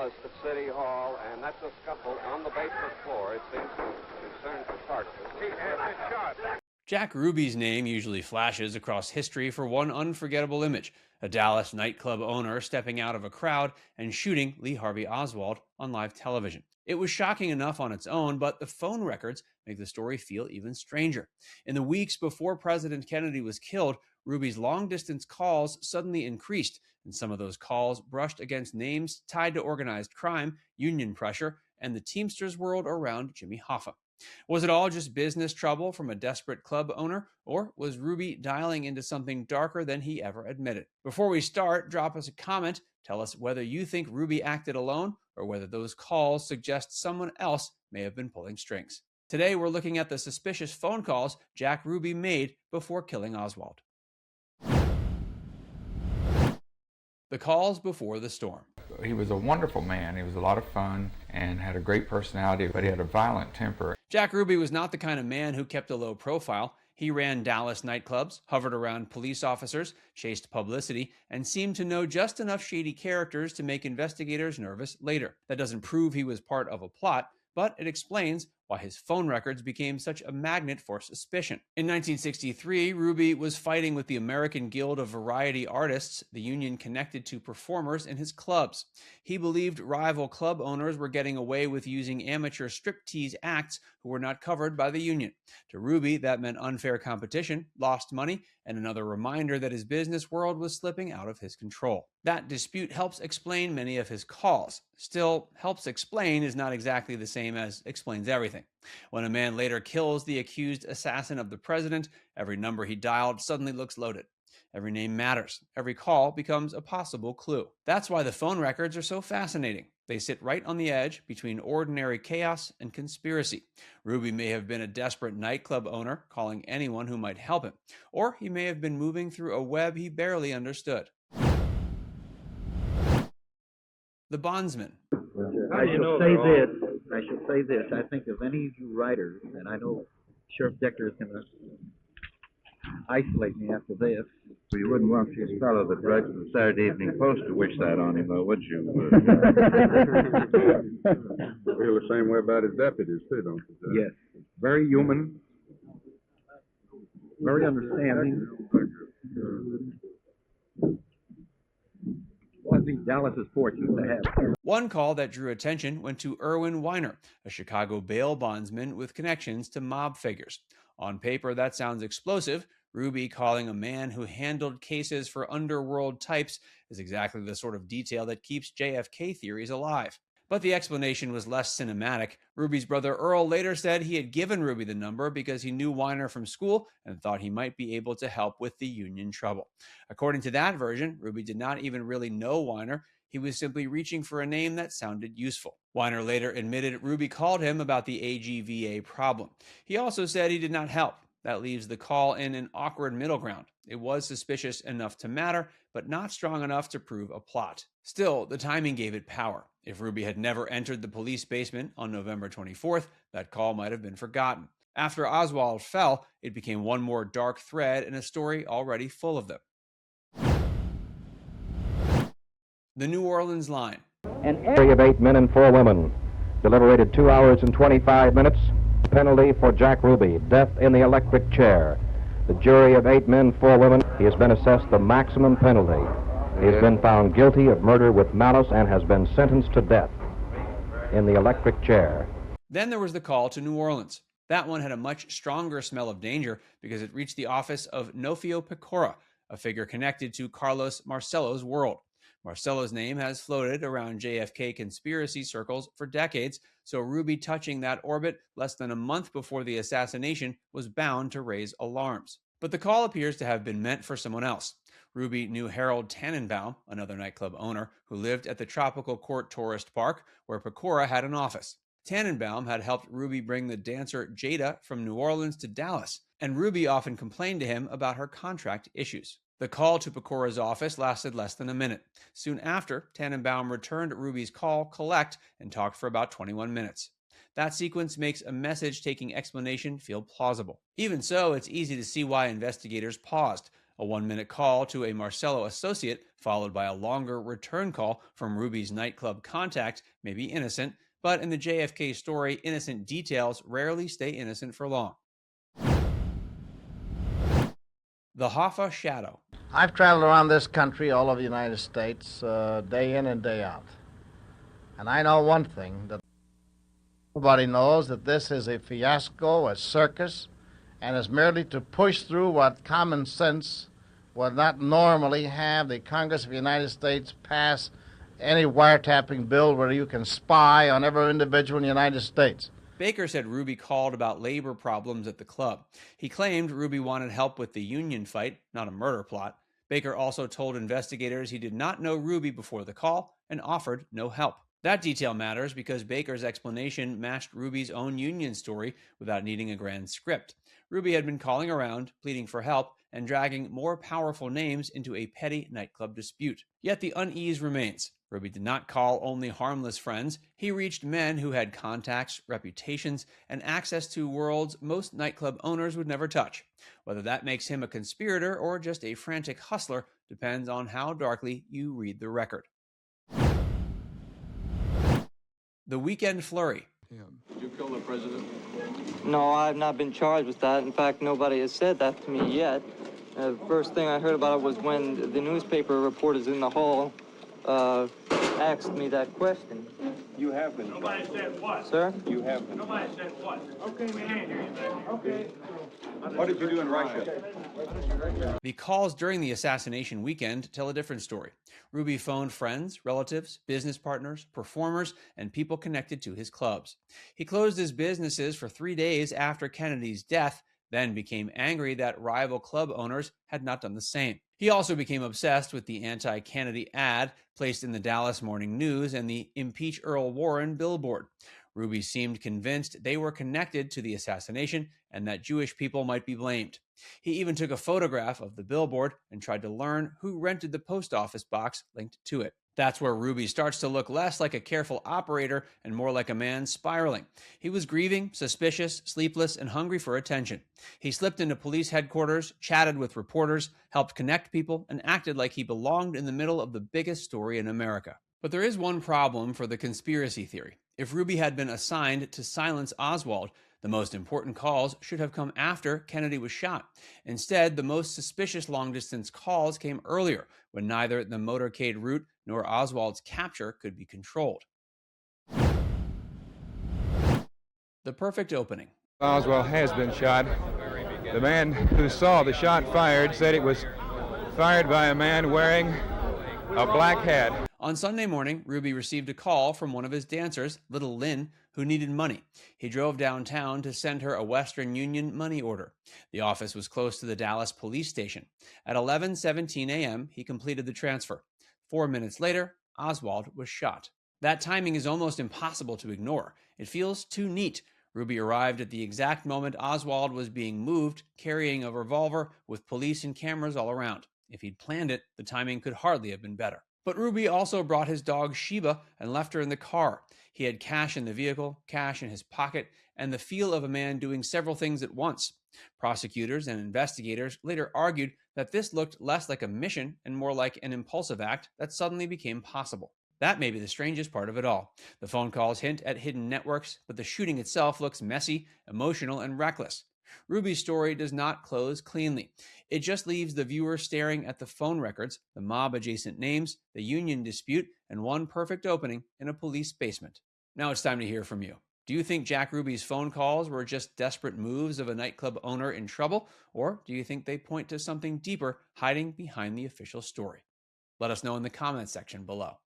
Dallas at City Hall, and that's a scuffle on the basement floor. It seems to concern photographers. Jack Ruby's name usually flashes across history for one unforgettable image: a Dallas nightclub owner stepping out of a crowd and shooting Lee Harvey Oswald on live television. It was shocking enough on its own, but the phone records make the story feel even stranger. In the weeks before President Kennedy was killed, Ruby's long-distance calls suddenly increased, and some of those calls brushed against names tied to organized crime, union pressure, and the Teamsters world around Jimmy Hoffa. Was it all just business trouble from a desperate club owner, or was Ruby dialing into something darker than he ever admitted? Before we start, drop us a comment. Tell us whether you think Ruby acted alone or whether those calls suggest someone else may have been pulling strings. Today, we're looking at the suspicious phone calls Jack Ruby made before killing Oswald. The calls before the storm. He was a wonderful man. He was a lot of fun and had a great personality, but he had a violent temper. Jack Ruby was not the kind of man who kept a low profile. He ran Dallas nightclubs, hovered around police officers, chased publicity, and seemed to know just enough shady characters to make investigators nervous later. That doesn't prove he was part of a plot, but it explains why his phone records became such a magnet for suspicion. In 1963, Ruby was fighting with the American Guild of Variety Artists, the union connected to performers in his clubs. He believed rival club owners were getting away with using amateur striptease acts who were not covered by the union. To Ruby, that meant unfair competition, lost money, and another reminder that his business world was slipping out of his control. That dispute helps explain many of his calls. Still, helps explain is not exactly the same as explains everything. When a man later kills the accused assassin of the president, every number he dialed suddenly looks loaded. Every name matters. Every call becomes a possible clue. That's why the phone records are so fascinating. They sit right on the edge between ordinary chaos and conspiracy. Ruby may have been a desperate nightclub owner calling anyone who might help him, or he may have been moving through a web he barely understood. The Bondsman. I should say this. I think of any of you writers, and I know Sheriff Decker is going to isolate me after this. Well, you wouldn't want this fellow that writes the Saturday Evening Post to wish that on him, though, would you? Feel the same way about his deputies, too, don't you? Yes. Very human, very understanding. I think Dallas is fortunate to have. One call that drew attention went to Irwin Weiner, a Chicago bail bondsman with connections to mob figures. On paper, that sounds explosive. Ruby calling a man who handled cases for underworld types is exactly the sort of detail that keeps JFK theories alive. But the explanation was less cinematic. Ruby's brother Earl later said he had given Ruby the number because he knew Weiner from school and thought he might be able to help with the union trouble. According to that version, Ruby did not even really know Weiner. He was simply reaching for a name that sounded useful. Weiner later admitted Ruby called him about the AGVA problem. He also said he did not help. That leaves the call in an awkward middle ground. It was suspicious enough to matter, but not strong enough to prove a plot. Still, the timing gave it power. If Ruby had never entered the police basement on November 24th, that call might have been forgotten. After Oswald fell, it became one more dark thread in a story already full of them. The New Orleans line. An jury of 8 men and 4 women deliberated 2 hours and 25 minutes. Penalty for Jack Ruby, death in the electric chair. The jury of 8 men, 4 women, he has been assessed the maximum penalty. He has been found guilty of murder with malice and has been sentenced to death in the electric chair. Then there was the call to New Orleans. That one had a much stronger smell of danger because it reached the office of Nofio Pecora, a figure connected to Carlos Marcello's world. Marcello's name has floated around JFK conspiracy circles for decades, so Ruby touching that orbit less than a month before the assassination was bound to raise alarms. But the call appears to have been meant for someone else. Ruby knew Harold Tannenbaum, another nightclub owner, who lived at the Tropical Court Tourist Park, where Pecora had an office. Tannenbaum had helped Ruby bring the dancer Jada from New Orleans to Dallas, and Ruby often complained to him about her contract issues. The call to Pecora's office lasted less than a minute. Soon after, Tannenbaum returned Ruby's call collect and talked for about 21 minutes. That sequence makes a message-taking explanation feel plausible. Even so, it's easy to see why investigators paused. A 1-minute call to a Marcello associate, followed by a longer return call from Ruby's nightclub contact, may be innocent, but in the JFK story, innocent details rarely stay innocent for long. The Hoffa Shadow. I've traveled around this country, all over the United States, day in and day out. And I know one thing, that everybody knows that this is a fiasco, a circus, and is merely to push through what common sense would not normally have the Congress of the United States pass any wiretapping bill where you can spy on every individual in the United States. Baker said Ruby called about labor problems at the club. He claimed Ruby wanted help with the union fight, not a murder plot. Baker also told investigators he did not know Ruby before the call and offered no help. That detail matters because Baker's explanation matched Ruby's own union story without needing a grand script. Ruby had been calling around, pleading for help, and dragging more powerful names into a petty nightclub dispute. Yet the unease remains. Ruby did not call only harmless friends. He reached men who had contacts, reputations, and access to worlds most nightclub owners would never touch. Whether that makes him a conspirator or just a frantic hustler depends on how darkly you read the record. The Weekend Flurry. Did you kill the president? No, I've not been charged with that. In fact, nobody has said that to me yet. The first thing I heard about it was when the newspaper reporters in the hall asked me that question. You have been. Nobody said what? Sir? You have been. Nobody said what? Okay, we ain't hear you then. Okay. What did you do in Russia? The calls during the assassination weekend tell a different story. Ruby phoned friends, relatives, business partners, performers, and people connected to his clubs. He closed his businesses for 3 days after Kennedy's death, then became angry that rival club owners had not done the same. He also became obsessed with the anti-Kennedy ad placed in the Dallas Morning News and the Impeach Earl Warren billboard. Ruby seemed convinced they were connected to the assassination and that Jewish people might be blamed. He even took a photograph of the billboard and tried to learn who rented the post office box linked to it. That's where Ruby starts to look less like a careful operator and more like a man spiraling. He was grieving, suspicious, sleepless, and hungry for attention. He slipped into police headquarters, chatted with reporters, helped connect people, and acted like he belonged in the middle of the biggest story in America. But there is one problem for the conspiracy theory. If Ruby had been assigned to silence Oswald, the most important calls should have come after Kennedy was shot. Instead, the most suspicious long-distance calls came earlier, when neither the motorcade route nor Oswald's capture could be controlled. The perfect opening. Oswald has been shot. The man who saw the shot fired said it was fired by a man wearing a black hat. On Sunday morning, Ruby received a call from one of his dancers, Little Lynn, who needed money. He drove downtown to send her a Western Union money order. The office was close to the Dallas police station. At 11:17 a.m., he completed the transfer. 4 minutes later, Oswald was shot. That timing is almost impossible to ignore. It feels too neat. Ruby arrived at the exact moment Oswald was being moved, carrying a revolver with police and cameras all around. If he'd planned it, the timing could hardly have been better. But Ruby also brought his dog Sheba and left her in the car. He had cash in the vehicle, cash in his pocket, and the feel of a man doing several things at once. Prosecutors and investigators later argued that this looked less like a mission and more like an impulsive act that suddenly became possible. That may be the strangest part of it all. The phone calls hint at hidden networks, but the shooting itself looks messy, emotional, and reckless. Ruby's story does not close cleanly. It just leaves the viewer staring at the phone records, the mob-adjacent names, the union dispute, and one perfect opening in a police basement. Now it's time to hear from you. Do you think Jack Ruby's phone calls were just desperate moves of a nightclub owner in trouble, or do you think they point to something deeper hiding behind the official story? Let us know in the comments section below.